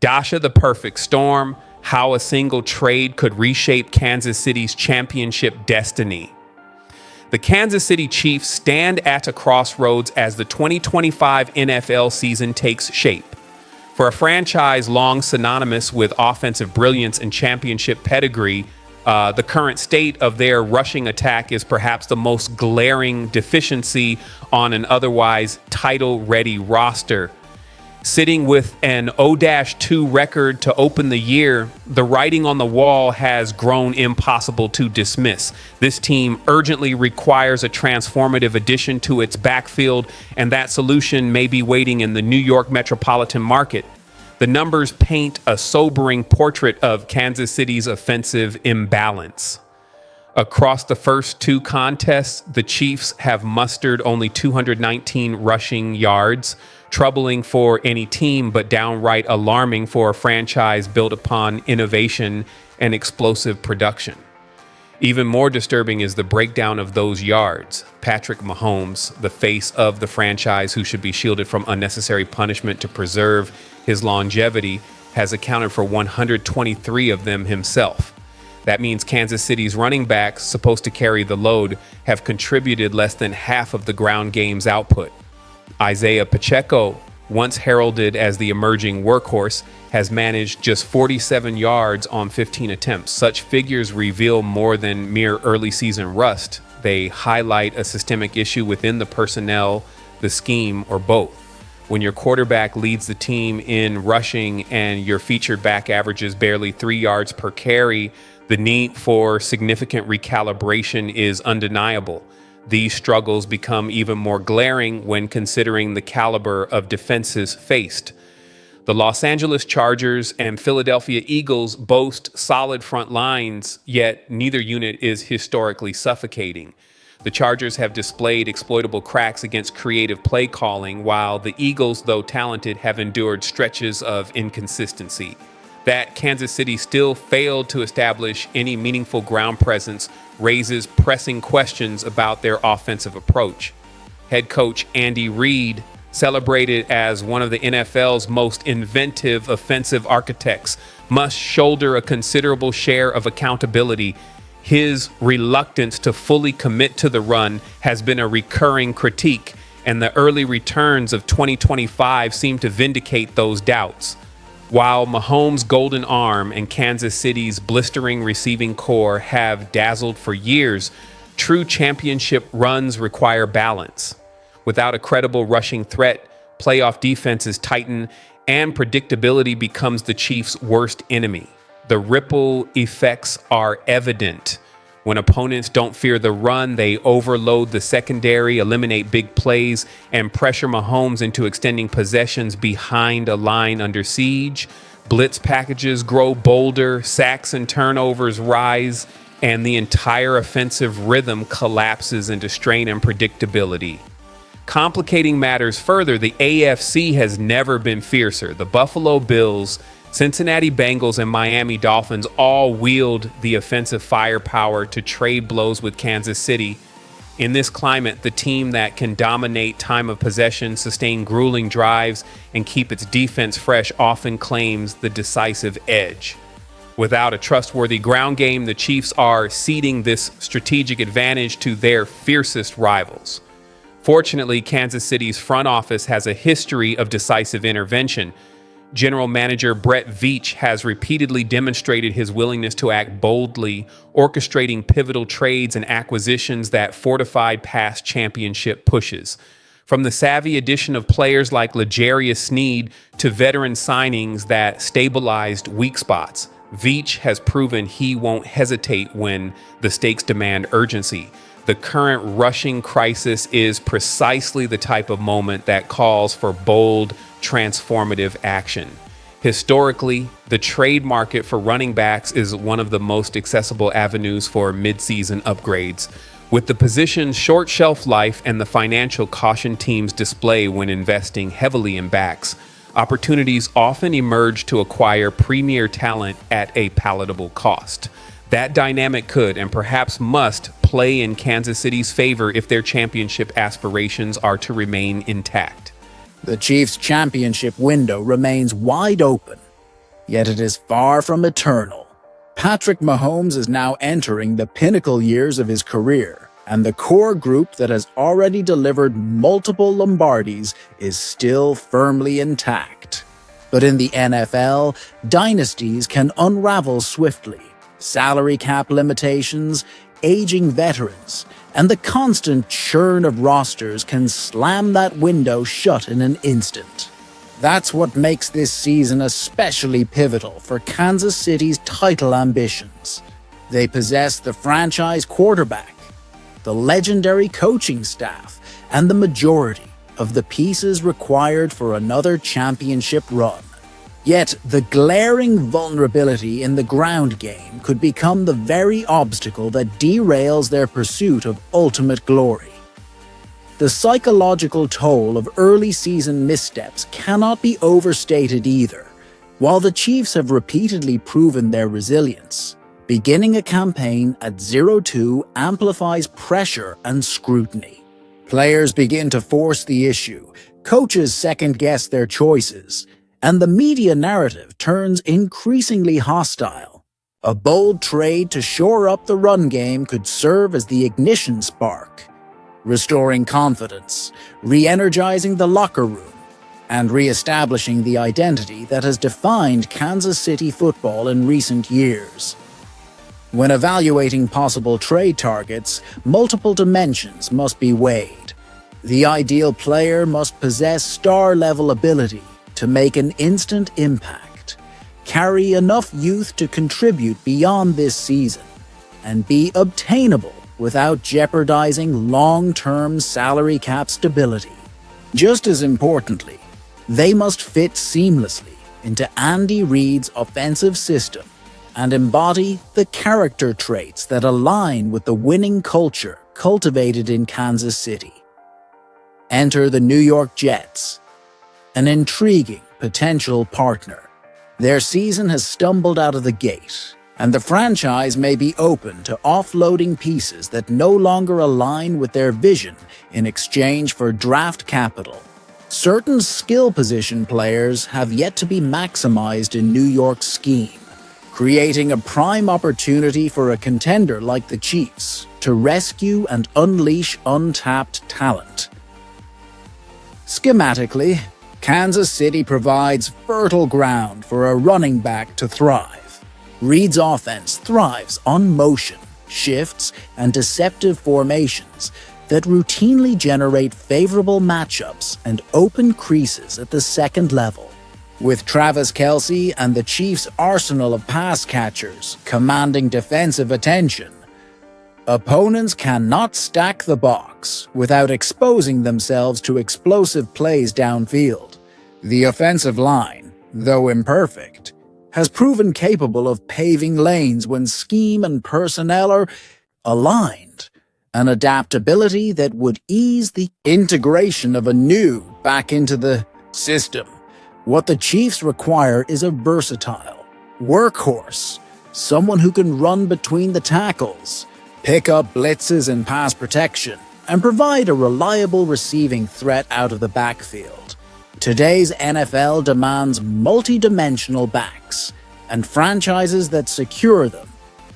Dasha the perfect storm, how a single trade could reshape Kansas City's championship destiny. The Kansas City Chiefs stand at a crossroads as the 2025 NFL season takes shape. For a franchise long synonymous with offensive brilliance and championship pedigree, the current state of their rushing attack is perhaps the most glaring deficiency on an otherwise title-ready roster. Sitting with an 0-2 record to open the year, the writing on the wall has grown impossible to dismiss. This team urgently requires a transformative addition to its backfield, and that solution may be waiting in the New York metropolitan market. The numbers paint a sobering portrait of Kansas City's offensive imbalance. Across the first two contests, the Chiefs have mustered only 219 rushing yards, troubling for any team, but downright alarming for a franchise built upon innovation and explosive production. Even more disturbing is the breakdown of those yards. Patrick Mahomes, the face of the franchise who should be shielded from unnecessary punishment to preserve his longevity, has accounted for 123 of them himself. That means Kansas City's running backs, supposed to carry the load, have contributed less than half of the ground game's output. Isaiah Pacheco, once heralded as the emerging workhorse, has managed just 47 yards on 15 attempts. Such figures reveal more than mere early season rust. They highlight a systemic issue within the personnel, the scheme, or both. When your quarterback leads the team in rushing and your featured back averages barely 3 yards per carry, the need for significant recalibration is undeniable. These struggles become even more glaring when considering the caliber of defenses faced. The Los Angeles Chargers and Philadelphia Eagles boast solid front lines, yet neither unit is historically suffocating. The Chargers have displayed exploitable cracks against creative play calling, while the Eagles, though talented, have endured stretches of inconsistency. That Kansas City still failed to establish any meaningful ground presence raises pressing questions about their offensive approach. Head coach Andy Reid, celebrated as one of the NFL's most inventive offensive architects, must shoulder a considerable share of accountability. His reluctance to fully commit to the run has been a recurring critique, and the early returns of 2025 seem to vindicate those doubts. While Mahomes' golden arm and Kansas City's blistering receiving core have dazzled for years, true championship runs require balance. Without a credible rushing threat, playoff defenses tighten, and predictability becomes the Chiefs' worst enemy. The ripple effects are evident. When opponents don't fear the run, they overload the secondary, eliminate big plays, and pressure Mahomes into extending possessions behind a line under siege. Blitz packages grow bolder, sacks and turnovers rise, and the entire offensive rhythm collapses into strain and predictability. Complicating matters further, the AFC has never been fiercer. The Buffalo Bills, Cincinnati Bengals, and Miami Dolphins all wield the offensive firepower to trade blows with Kansas City. In this climate, the team that can dominate time of possession, sustain grueling drives, and keep its defense fresh often claims the decisive edge. Without a trustworthy ground game, the Chiefs are ceding this strategic advantage to their fiercest rivals. Fortunately, Kansas City's front office has a history of decisive intervention. General Manager Brett Veach has repeatedly demonstrated his willingness to act boldly, orchestrating pivotal trades and acquisitions that fortified past championship pushes. From the savvy addition of players like L'Jarius Sneed to veteran signings that stabilized weak spots, Veach has proven he won't hesitate when the stakes demand urgency. The current rushing crisis is precisely the type of moment that calls for bold, transformative action. Historically, the trade market for running backs is one of the most accessible avenues for mid-season upgrades. With the position's short shelf life and the financial caution teams display when investing heavily in backs, opportunities often emerge to acquire premier talent at a palatable cost. That dynamic could and perhaps must play in Kansas City's favor if their championship aspirations are to remain intact. The Chiefs' championship window remains wide open. yet it is far from eternal. Patrick Mahomes is now entering the pinnacle years of his career, and the core group that has already delivered multiple Lombardies is still firmly intact. But in the NFL, dynasties can unravel swiftly. Salary cap limitations, aging veterans, and the constant churn of rosters can slam that window shut in an instant. That's what makes this season especially pivotal for Kansas City's title ambitions. They possess the franchise quarterback, the legendary coaching staff, and the majority of the pieces required for another championship run. Yet, the glaring vulnerability in the ground game could become the very obstacle that derails their pursuit of ultimate glory. The psychological toll of early season missteps cannot be overstated either. While the Chiefs have repeatedly proven their resilience, beginning a campaign at 0-2 amplifies pressure and scrutiny. Players begin to force the issue, coaches second-guess their choices, and the media narrative turns increasingly hostile. A bold trade to shore up the run game could serve as the ignition spark, restoring confidence, re-energizing the locker room, and re-establishing the identity that has defined Kansas City football in recent years. When evaluating possible trade targets, multiple dimensions must be weighed. The ideal player must possess star-level ability to make an instant impact, carry enough youth to contribute beyond this season, and be obtainable without jeopardizing long-term salary cap stability. Just as importantly, they must fit seamlessly into Andy Reid's offensive system and embody the character traits that align with the winning culture cultivated in Kansas City. Enter the New York Jets, an intriguing potential partner. Their season has stumbled out of the gate, and the franchise may be open to offloading pieces that no longer align with their vision in exchange for draft capital. Certain skill position players have yet to be maximized in New York's scheme, creating a prime opportunity for a contender like the Chiefs to rescue and unleash untapped talent. Schematically, Kansas City provides fertile ground for a running back to thrive. Reid's offense thrives on motion, shifts, and deceptive formations that routinely generate favorable matchups and open creases at the second level. With Travis Kelce and the Chiefs' arsenal of pass catchers commanding defensive attention, opponents cannot stack the box without exposing themselves to explosive plays downfield. The offensive line, though imperfect, has proven capable of paving lanes when scheme and personnel are aligned, an adaptability that would ease the integration of a new back into the system. What the Chiefs require is a versatile workhorse, someone who can run between the tackles, pick up blitzes and pass protection, and provide a reliable receiving threat out of the backfield. Today's NFL demands multi-dimensional backs, and franchises that secure them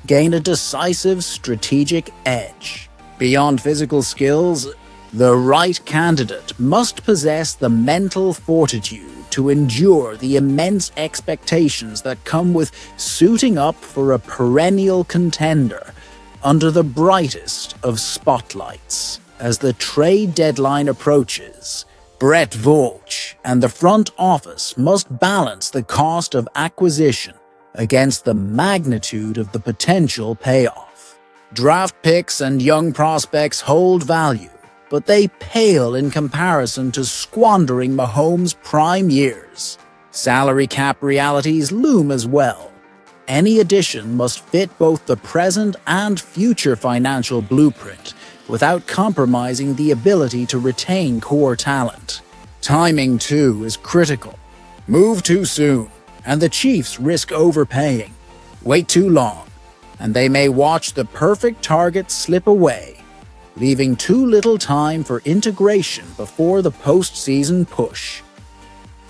gain a decisive strategic edge. Beyond physical skills, the right candidate must possess the mental fortitude to endure the immense expectations that come with suiting up for a perennial contender under the brightest of spotlights. As the trade deadline approaches, Brett Veach and the front office must balance the cost of acquisition against the magnitude of the potential payoff. Draft picks and young prospects hold value, but they pale in comparison to squandering Mahomes' prime years. Salary cap realities loom as well. Any addition must fit both the present and future financial blueprint without compromising the ability to retain core talent. Timing, too, is critical. Move too soon, and the Chiefs risk overpaying. Wait too long, and they may watch the perfect target slip away, leaving too little time for integration before the postseason push.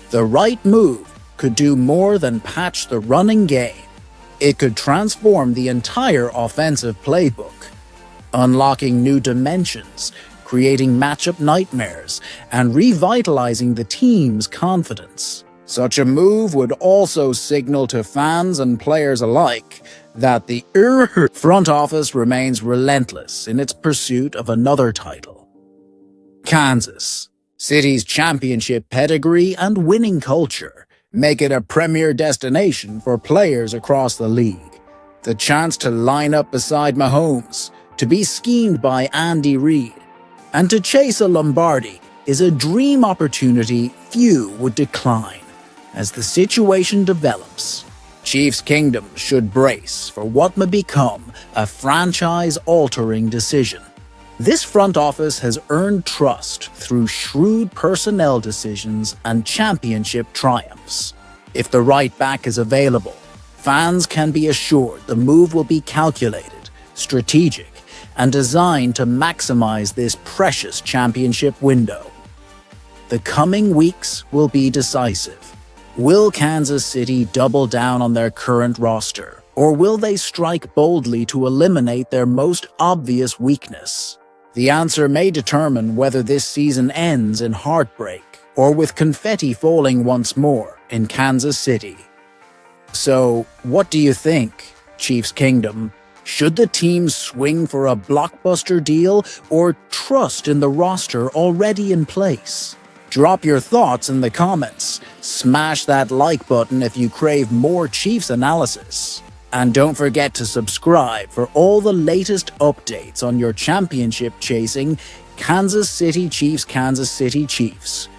The right move could do more than patch the running game. It could transform the entire offensive playbook, unlocking new dimensions, creating matchup nightmares, and revitalizing the team's confidence. Such a move would also signal to fans and players alike that the front office remains relentless in its pursuit of another title. Kansas City's championship pedigree and winning culture make it a premier destination for players across the league. The chance to line up beside Mahomes, to be schemed by Andy Reid, and to chase a Lombardi is a dream opportunity few would decline. As the situation develops, Chiefs Kingdom should brace for what may become a franchise-altering decision. This front office has earned trust through shrewd personnel decisions and championship triumphs. If the right back is available, fans can be assured the move will be calculated, strategic, and designed to maximize this precious championship window. The coming weeks will be decisive. Will Kansas City double down on their current roster, or will they strike boldly to eliminate their most obvious weakness? The answer may determine whether this season ends in heartbreak or with confetti falling once more in Kansas City. So, what do you think, Chiefs Kingdom? Should the team swing for a blockbuster deal or trust in the roster already in place? Drop your thoughts in the comments. Smash that like button if you crave more Chiefs analysis. And don't forget to subscribe for all the latest updates on your championship chasing Kansas City Chiefs.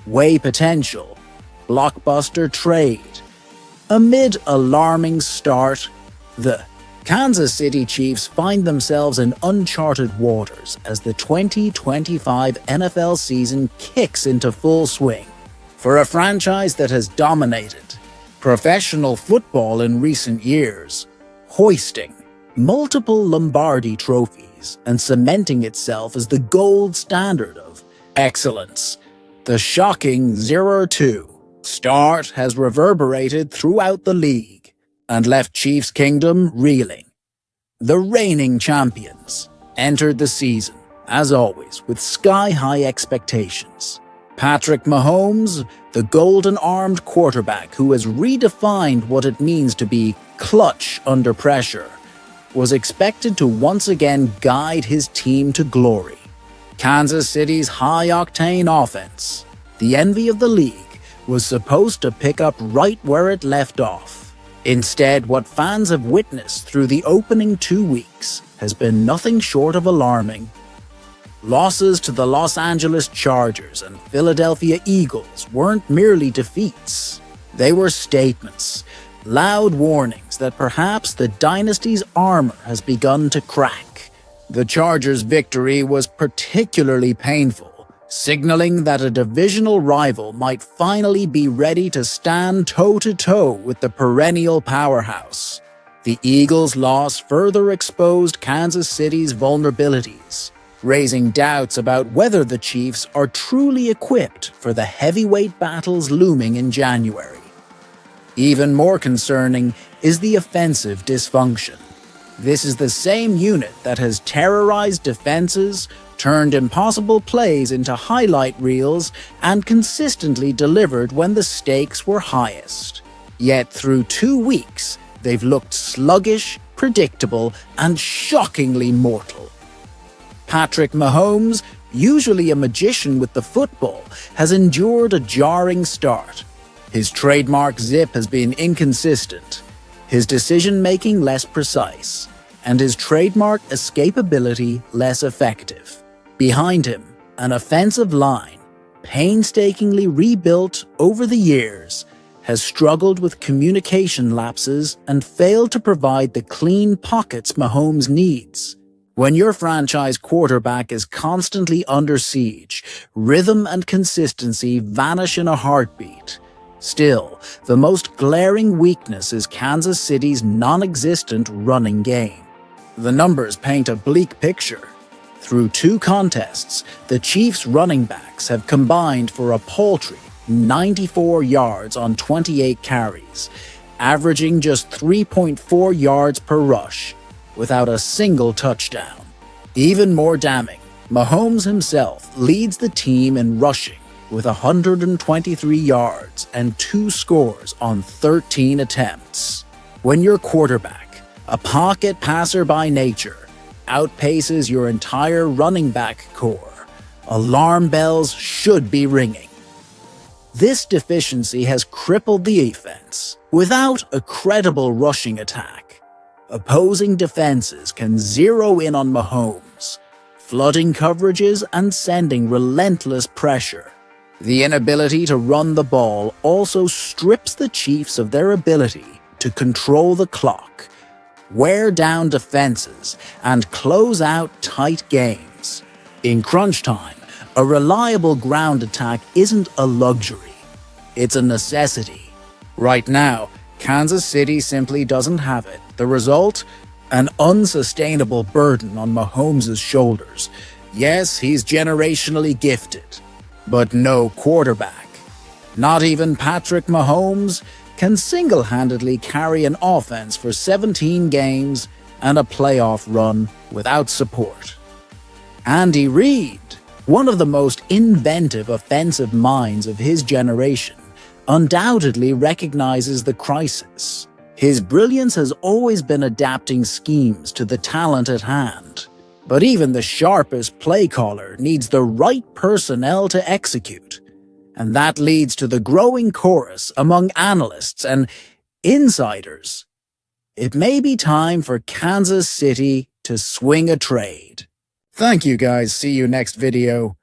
Weigh potential. Blockbuster trade. Amid alarming start, the Kansas City Chiefs find themselves in uncharted waters as the 2025 NFL season kicks into full swing. For a franchise that has dominated professional football in recent years, hoisting multiple Lombardi trophies and cementing itself as the gold standard of excellence, the shocking 0-2 start has reverberated throughout the league and left Chiefs Kingdom reeling. The reigning champions entered the season, as always, with sky-high expectations. Patrick Mahomes, the golden-armed quarterback who has redefined what it means to be clutch under pressure, was expected to once again guide his team to glory. Kansas City's high-octane offense, the envy of the league, was supposed to pick up right where it left off. Instead, what fans have witnessed through the opening 2 weeks has been nothing short of alarming. Losses to the Los Angeles Chargers and Philadelphia Eagles weren't merely defeats. They were statements, loud warnings that perhaps the dynasty's armor has begun to crack. The Chargers' victory was particularly painful, signaling that a divisional rival might finally be ready to stand toe-to-toe with the perennial powerhouse. The Eagles' loss further exposed Kansas City's vulnerabilities, raising doubts about whether the Chiefs are truly equipped for the heavyweight battles looming in January. Even more concerning is the offensive dysfunction. This is the same unit that has terrorized defenses, turned impossible plays into highlight reels, and consistently delivered when the stakes were highest. Yet through 2 weeks, they've looked sluggish, predictable, and shockingly mortal. Patrick Mahomes, usually a magician with the football, has endured a jarring start. His trademark zip has been inconsistent, his decision-making less precise, and his trademark escapability less effective. Behind him, an offensive line, painstakingly rebuilt over the years, has struggled with communication lapses and failed to provide the clean pockets Mahomes needs. When your franchise quarterback is constantly under siege, rhythm and consistency vanish in a heartbeat. Still, the most glaring weakness is Kansas City's non-existent running game. The numbers paint a bleak picture. Through 2 contests, the Chiefs' running backs have combined for a paltry 94 yards on 28 carries, averaging just 3.4 yards per rush, without a single touchdown. Even more damning, Mahomes himself leads the team in rushing with 123 yards and 2 scores on 13 attempts. When your quarterback, a pocket passer by nature, outpaces your entire running back core, alarm bells should be ringing. This deficiency has crippled the offense. Without a credible rushing attack, opposing defenses can zero in on Mahomes, flooding coverages and sending relentless pressure. The inability to run the ball also strips the Chiefs of their ability to control the clock, wear down defenses, and close out tight games. In crunch time, a reliable ground attack isn't a luxury, it's a necessity. Right now, Kansas City simply doesn't have it. The result? An unsustainable burden on Mahomes' shoulders. Yes, he's generationally gifted, but no quarterback. Not even Patrick Mahomes can single-handedly carry an offense for 17 games and a playoff run without support. Andy Reid, one of the most inventive offensive minds of his generation, undoubtedly recognizes the crisis. His brilliance has always been adapting schemes to the talent at hand. But even the sharpest play caller needs the right personnel to execute. And that leads to the growing chorus among analysts and insiders. It may be time for Kansas City to swing a trade. Thank you guys, see you next video.